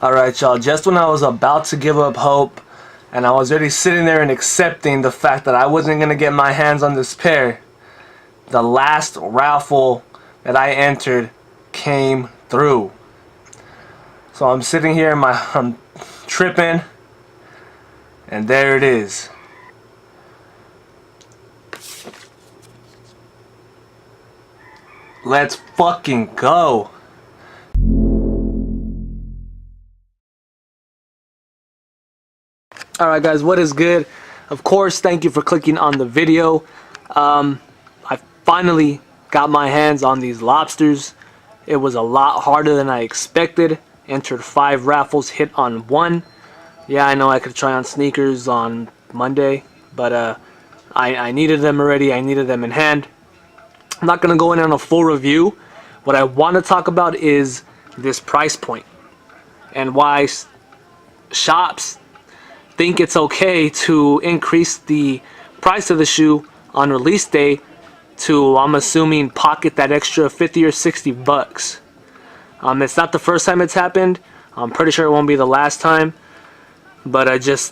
Alright y'all, just when I was about to give up hope and I was already sitting there and accepting the fact that I wasn't going to get my hands on this pair, the last raffle that I entered came through. So I'm sitting here, I'm tripping, and there it is. Let's fucking go. Alright guys, what is good? Of course, thank you for clicking on the video. I finally got my hands on these lobsters. It was a lot harder than I expected. Entered 5 raffles, hit on 1. Yeah, I know I could try on sneakers on Monday, but I needed them already. I needed them in hand. I'm not going to go in on a full review. What I want to talk about is this price point and why shops think it's okay to increase the price of the shoe on release day to, I'm assuming, pocket that extra 50 or 60 bucks. It's not the first time it's happened. I'm pretty sure it won't be the last time. But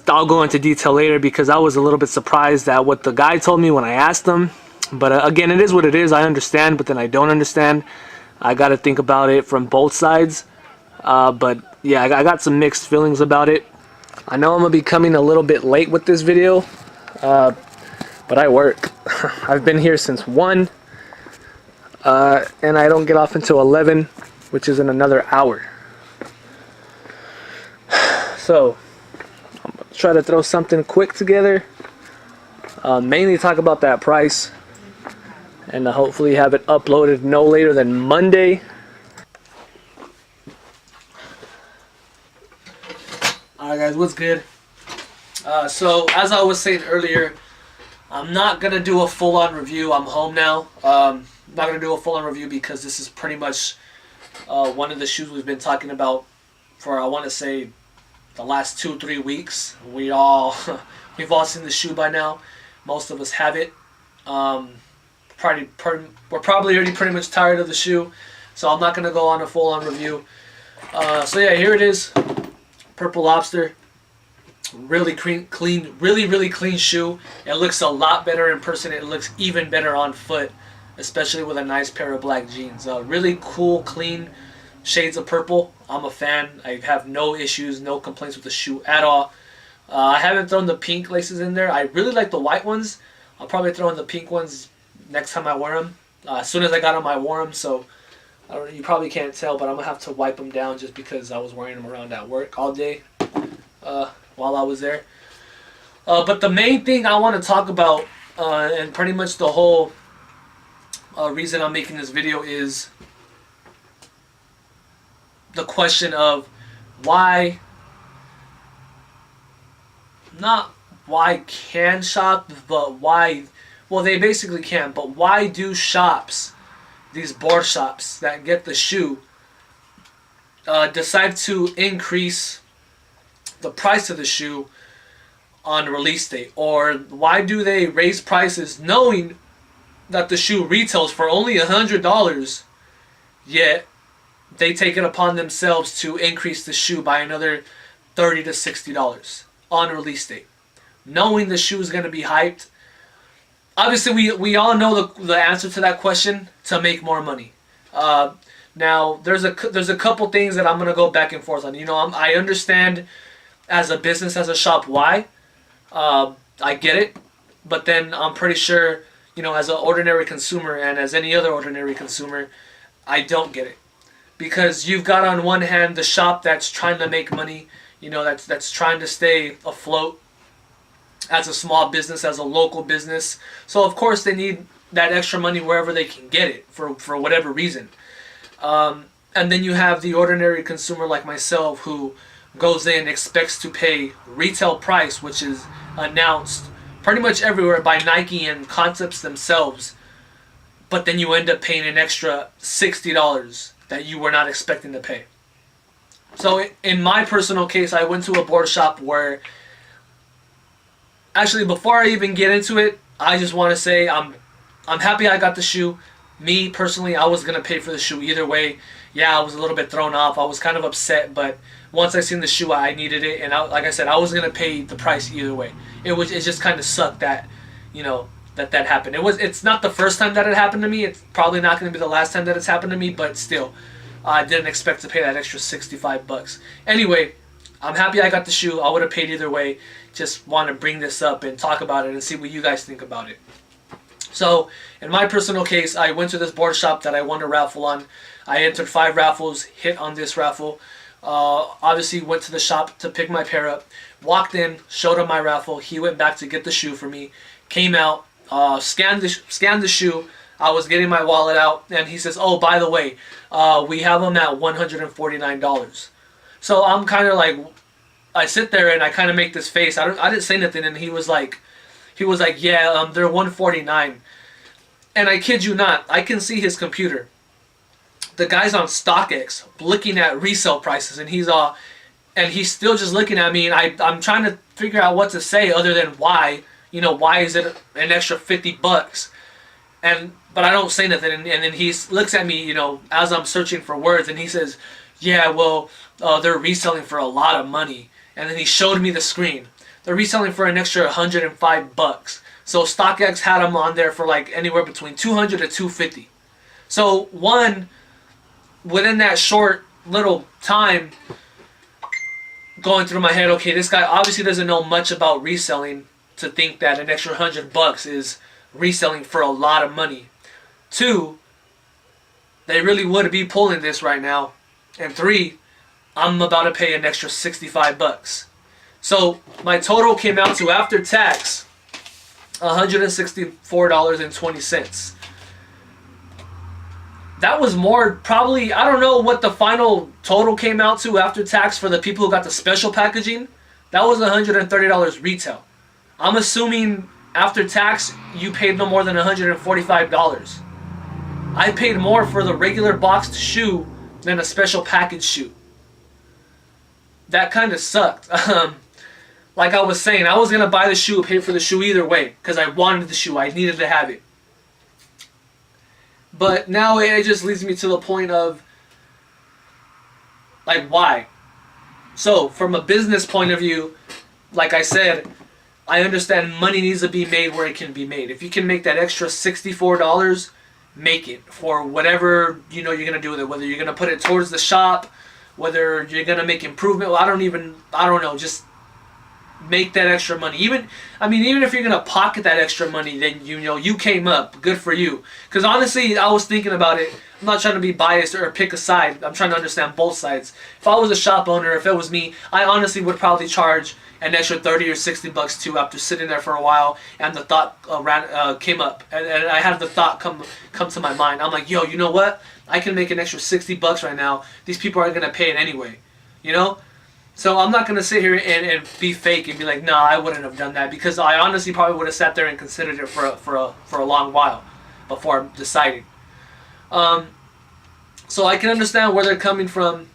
I'll go into detail later because I was a little bit surprised at what the guy told me when I asked him. But again, it is what it is. I understand, but then I don't understand. I got to think about it from both sides. But yeah, I got some mixed feelings about it. I know I'm going to be coming a little bit late with this video, but I work. I've been here since 1, and I don't get off until 11, which is in another hour. So, I'm going to try to throw something quick together, mainly talk about that price, and hopefully have it uploaded no later than Monday. Alright guys, what's good? So as I was saying earlier, I'm not going to do a full-on review. I'm home now. I'm not going to do a full-on review because this is pretty much one of the shoes we've been talking about for, I want to say, the last 2-3 weeks. We've all seen the shoe by now. Most of us have it. We're probably already pretty much tired of the shoe, so I'm not going to go on a full-on review. So yeah, here it is. Purple Lobster, really clean, really clean shoe. It looks a lot better in person. It looks even better on foot, especially with a nice pair of black jeans. Really cool, clean shades of purple. I'm a fan. I have no issues, no complaints with the shoe at all. I haven't thrown the pink laces in there. I really like the white ones. I'll probably throw in the pink ones next time I wear them. As soon as I got them, I wore them, so you probably can't tell, but I'm going to have to wipe them down just because I was wearing them around at work all day while I was there. But the main thing I want to talk about, and pretty much the whole reason I'm making this video, is the question of why, not why can shops, but why, well, they basically can, but why do shops, these board shops that get the shoe, decide to increase the price of the shoe on release date? Or why do they raise prices knowing that the shoe retails for only $100, yet they take it upon themselves to increase the shoe by another $30 to $60 on release date, knowing the shoe is going to be hyped? Obviously, we all know the answer to that question: to make more money. Now, there's a couple things that I'm gonna go back and forth on. You know, I understand as a business, as a shop, why. I get it, but then I'm pretty sure, you know, as an ordinary consumer and as any other ordinary consumer, I don't get it, because you've got on one hand the shop that's trying to make money, you know, that's trying to stay afloat as a small business, as a local business. So of course they need that extra money wherever they can get it for whatever reason. And then you have the ordinary consumer like myself who goes in, expects to pay retail price, which is announced pretty much everywhere by Nike and Concepts themselves, but then you end up paying an extra $60 that you were not expecting to pay. So in my personal case, I went to a board shop where, actually, before I even get into it, I just want to say I'm happy I got the shoe. Me personally, I was gonna pay for the shoe either way. Yeah, I was a little bit thrown off. I was kind of upset, but once I seen the shoe, I needed it, and like I said, I was gonna pay the price either way. It just kind of sucked that, you know, that happened. It's not the first time that it happened to me. It's probably not gonna be the last time that it's happened to me, but still, I didn't expect to pay that extra $65. Anyway, I'm happy I got the shoe. I would have paid either way. Just want to bring this up and talk about it and see what you guys think about it. So, in my personal case, I went to this board shop that I won a raffle on. I entered 5 raffles, hit on this raffle. Obviously, went to the shop to pick my pair up. Walked in, showed him my raffle. He went back to get the shoe for me. Came out, scanned the shoe. I was getting my wallet out, and he says, "Oh, by the way, we have them at $149." So I'm kind of like, I sit there and I kind of make this face. I didn't say nothing, and he was like, "Yeah, they're $149." And I kid you not, I can see his computer. The guy's on StockX looking at resale prices, and he's still just looking at me, and I'm trying to figure out what to say other than why. Why is it an extra $50? But I don't say nothing, and then he looks at me, as I'm searching for words, and he says, "Yeah, well, they're reselling for a lot of money." And then he showed me the screen. They're reselling for an extra $105. So StockX had them on there for like anywhere between $200 to $250. So within that short little time, going through my head, okay, this guy obviously doesn't know much about reselling to think that an extra $100 is reselling for a lot of money. 2, they really would be pulling this right now. And 3, I'm about to pay an extra $65. So my total came out to, after tax, $164.20. That was more, probably, I don't know what the final total came out to after tax for the people who got the special packaging. That was $130 retail. I'm assuming after tax, you paid no more than $145. I paid more for the regular boxed shoe than a special package shoe. That kind of sucked. Like I was saying, I was going to buy the shoe, pay for the shoe either way, because I wanted the shoe. I needed to have it. But now it just leads me to the point of, like, why? So, from a business point of view, like I said, I understand money needs to be made where it can be made. If you can make that extra $64, make it for whatever you're going to do with it. Whether you're going to put it towards the shop, whether you're going to make improvement. Well, I don't know. Just make that extra money. Even if you're going to pocket that extra money, then you came up. Good for you. Because honestly, I was thinking about it. I'm not trying to be biased or pick a side. I'm trying to understand both sides. If I was a shop owner, if it was me, I honestly would probably charge an extra $30 or $60 too, after sitting there for a while, and the thought came up, and I had the thought come to my mind. I'm like, yo, you know what? I can make an extra $60 right now. These people are gonna pay it anyway, So I'm not gonna sit here and be fake and be like, nah, I wouldn't have done that, because I honestly probably would have sat there and considered it for a long while before deciding. So I can understand where they're coming from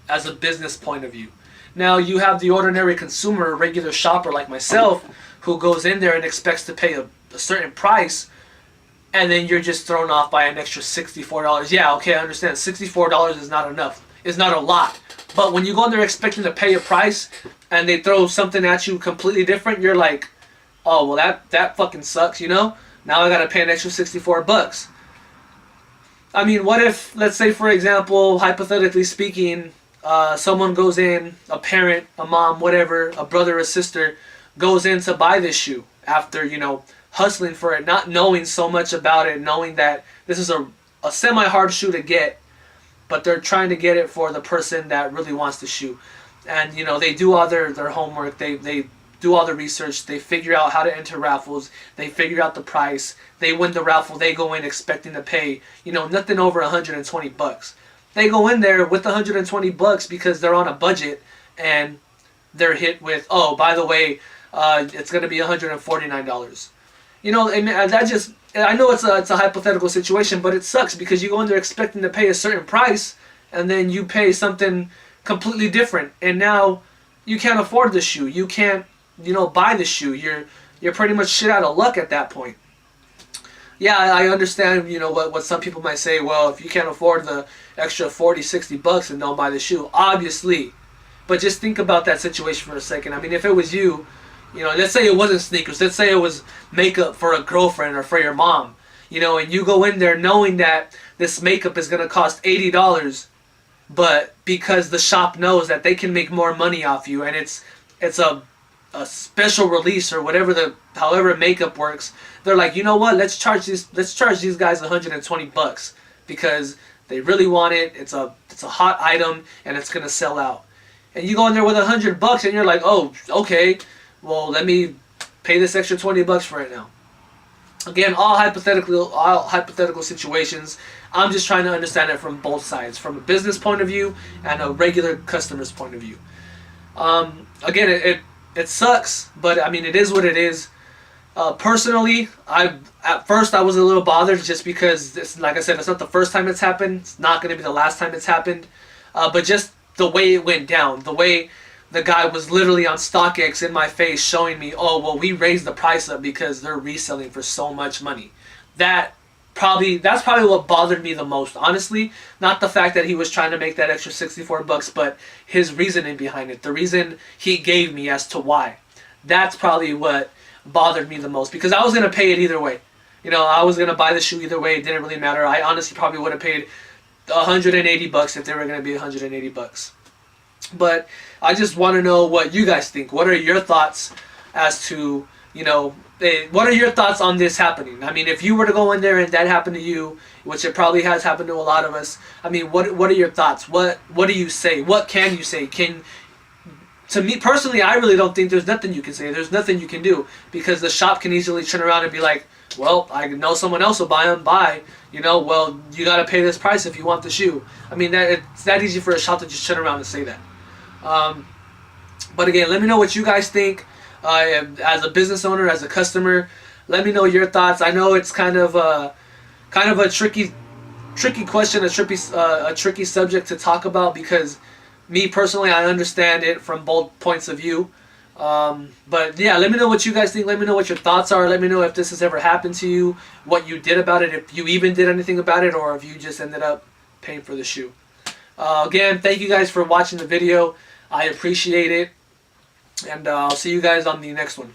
as a business point of view. Now you have the ordinary consumer, regular shopper like myself, who goes in there and expects to pay a certain price, and then you're just thrown off by an extra $64. Yeah, okay, I understand. $64 is not enough. It's not a lot. But when you go in there expecting to pay a price, and they throw something at you completely different, you're like, oh, well, that fucking sucks, Now I gotta pay an extra $64. I mean, what if, let's say, for example, hypothetically speaking, someone goes in, a parent, a mom, whatever, a brother or sister, goes in to buy this shoe after, hustling for it, not knowing so much about it, knowing that this is a semi-hard shoe to get, but they're trying to get it for the person that really wants the shoe. And, they do all their homework, they do all the research, they figure out how to enter raffles, they figure out the price, they win the raffle, they go in expecting to pay, nothing over $120. They go in there with $120 because they're on a budget, and they're hit with, oh, by the way, it's going to be $149. And I know it's a hypothetical situation, but it sucks because you go in there expecting to pay a certain price, and then you pay something completely different, and now you can't afford the shoe. You can't, buy the shoe. You're pretty much shit out of luck at that point. Yeah, I understand, what some people might say, well, if you can't afford the extra 40, 60 bucks, then don't buy the shoe. Obviously. But just think about that situation for a second. I mean, if it was you, let's say it wasn't sneakers. Let's say it was makeup for a girlfriend or for your mom. And you go in there knowing that this makeup is going to cost $80, but because the shop knows that they can make more money off you, and it's a special release or however makeup works, they're like, you know what, let's charge these guys 120 bucks because they really want it. It's a hot item and it's gonna sell out. And you go in there with 100 bucks and you're like, oh, okay, well, let me pay this extra 20 bucks for it now. Again, all hypothetical situations. I'm just trying to understand it from both sides, from a business point of view and a regular customer's point of view. Again, it sucks, but I mean, it is what it is. Personally, at first I was a little bothered just because, like I said, it's not the first time it's happened. It's not going to be the last time it's happened. But just the way it went down, the way the guy was literally on StockX in my face showing me, oh, well, we raised the price up because they're reselling for so much money. That's probably what bothered me the most, honestly. Not the fact that he was trying to make that extra 64 bucks, but his reasoning behind it, the reason he gave me as to why. That's probably what bothered me the most, because I was going to pay it either way. I was going to buy the shoe either way. It didn't really matter. I honestly probably would have paid 180 bucks if they were going to be 180 bucks. But I just want to know what you guys think. What are your thoughts as to, what are your thoughts on this happening? I mean, if you were to go in there and that happened to you, which it probably has happened to a lot of us, I mean, what are your thoughts? What do you say? What can you say? To me personally, I really don't think there's nothing you can say. There's nothing you can do, because the shop can easily turn around and be like, well, I know someone else will buy them. Well, you got to pay this price if you want the shoe. I mean, it's that easy for a shop to just turn around and say that. But again, let me know what you guys think. As a business owner, as a customer, let me know your thoughts. I know it's kind of a tricky question, a tricky subject to talk about, because me personally, I understand it from both points of view. But yeah, let me know what you guys think. Let me know what your thoughts are. Let me know if this has ever happened to you, what you did about it, if you even did anything about it, or if you just ended up paying for the shoe. Again, thank you guys for watching the video. I appreciate it. And I'll see you guys on the next one.